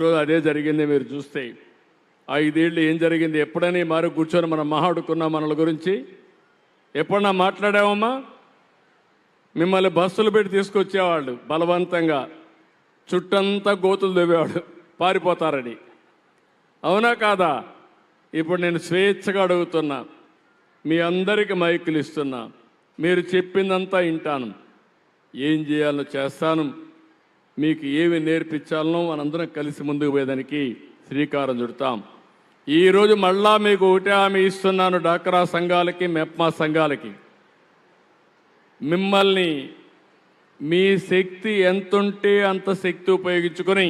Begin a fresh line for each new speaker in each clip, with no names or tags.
రోజు అదే జరిగింది. మీరు చూస్తే 5 ఏళ్ళు ఏం జరిగింది? ఎప్పుడైనా మారు కూర్చొని మనం మాట్లాడుకున్నాం మనల గురించి? ఎప్పుడన్నా మాట్లాడామమ్మా? మిమ్మల్ని బస్సులు పెట్టి తీసుకొచ్చేవాళ్ళు బలవంతంగా, చుట్టంతా గోతులు దువ్వేవాడు పారిపోతారని. అవునా కాదా? ఇప్పుడు నేను స్వేచ్ఛగా అడుగుతున్నా, మీ అందరికీ మైకులు ఇస్తున్నా, మీరు చెప్పిందంతా వింటాను, ఏం చేయాలో చేస్తాను, మీకు ఏమి నేర్పించాలనో మనందరం కలిసి ముందుకు పోయేదానికి శ్రీకారం చుడతాం. ఈరోజు మళ్ళా మీకు ఒకటే హామీ ఇస్తున్నాను, డాక్రా సంఘాలకి, మెప్మా సంఘాలకి, మిమ్మల్ని మీ శక్తి ఎంతుంటే అంత శక్తి ఉపయోగించుకొని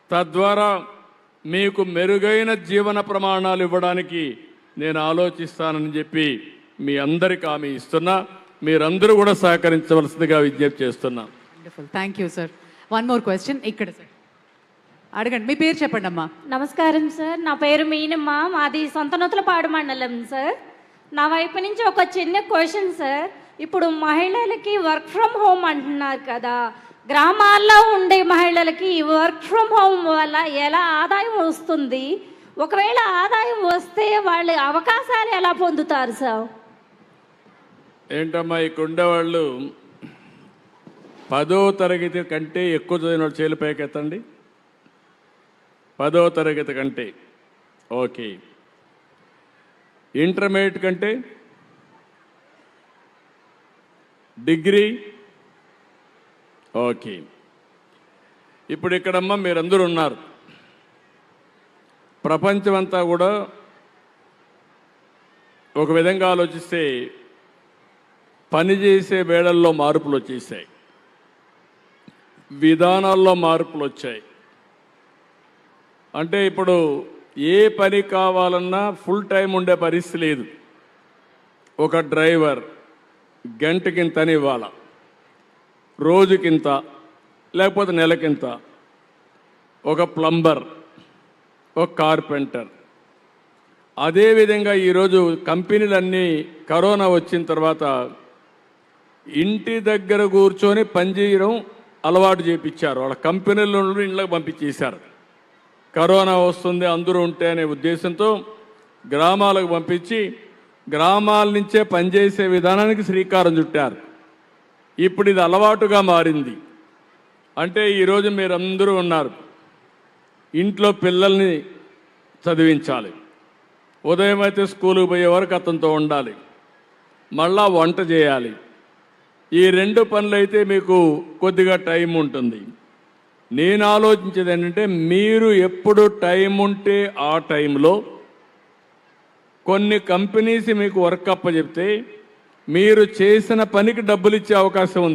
తద్వారా మీకు మెరుగైన జీవన ప్రమాణాలు ఇవ్వడానికి నేను ఆలోచిస్తానని చెప్పి మీ అందరికీ హామీ ఇస్తున్నా. మీరందరూ కూడా సహకరించవలసిందిగా విజ్ఞప్తి చేస్తున్నా.
Wonderful, thank you sir. One more question ఇక్కడ సార్ అడగండి, మీ పేరు చెప్పండి అమ్మా.
నమస్కారం సార్, నా పేరు మీనమ్మ, మాది సొంతనూతలపాడు మండలం సార్. నా వైపు నుంచి ఒక చిన్న క్వశ్చన్ సార్. ఇప్పుడు మహిళలకి వర్క్ ఫ్రమ్ హోమ్ అంటున్నారు కదా, గ్రామాల్లో ఉండే మహిళలకి వర్క్ ఫ్రమ్ హోమ్ వల్ల ఎలా ఆదాయం వస్తుంది? ఒకవేళ ఆదాయం వస్తే వాళ్ళు అవకాశాలు ఎలా పొందుతారు సార్?
ఏంటమ్మా, ఇక్కడ ఉండేవాళ్ళు 10వ తరగతి కంటే ఎక్కువ చదివిన వాళ్ళు చేలు పైకెత్తండి. 10వ తరగతి కంటే ఓకే. ఇంటర్మీడియట్ కంటే, డిగ్రీ ఓకే. ఇప్పుడు ఇక్కడమ్మా మీరందరూ ఉన్నారు. ప్రపంచమంతా కూడా ఒక విధంగా ఆలోచిస్తే పనిచేసే వేళల్లో మార్పులు వచ్చేసాయి, విధానాల్లో మార్పులు వచ్చాయి. అంటే ఇప్పుడు ఏ పని కావాలన్నా ఫుల్ టైం ఉండే పరిస్థితి లేదు. ఒక డ్రైవర్ గంటకింతని ఇవ్వాల, రోజుకింత, లేకపోతే నెలకింత. ఒక ప్లంబర్, ఒక కార్పెంటర్. అదేవిధంగా ఈరోజు కంపెనీలన్నీ కరోనా వచ్చిన తర్వాత ఇంటి దగ్గర కూర్చొని పనిచేయడం అలవాటు చేయించారు. వాళ్ళ కంపెనీల నుండి ఇళ్ళకి పంపించేశారు. కరోనా వస్తుంది అందరూ ఉంటే అనే ఉద్దేశంతో గ్రామాలకు పంపించి గ్రామాల నుంచే పనిచేసే విధానానికి శ్రీకారం చుట్టారు. ఇప్పుడు ఇది అలవాటుగా మారింది. అంటే ఈరోజు మీరందరూ ఉన్నారు, ఇంట్లో పిల్లల్ని చదివించాలి, ఉదయం అయితే స్కూలుకు పోయే వరకు అతనితో ఉండాలి, మళ్ళా వంట చేయాలి. ఈ 2 పనులు అయితే మీకు కొద్దిగా టైం ఉంటుంది. నేను ఆలోచించేది ఏంటంటే, మీరు ఎప్పుడు టైం ఉంటే ఆ టైంలో కొన్ని కంపెనీస్ మీకు వర్క్ అప్పచెప్తే మీరు చేసిన పనికి డబ్బులు ఇచ్చే అవకాశం ఉంది.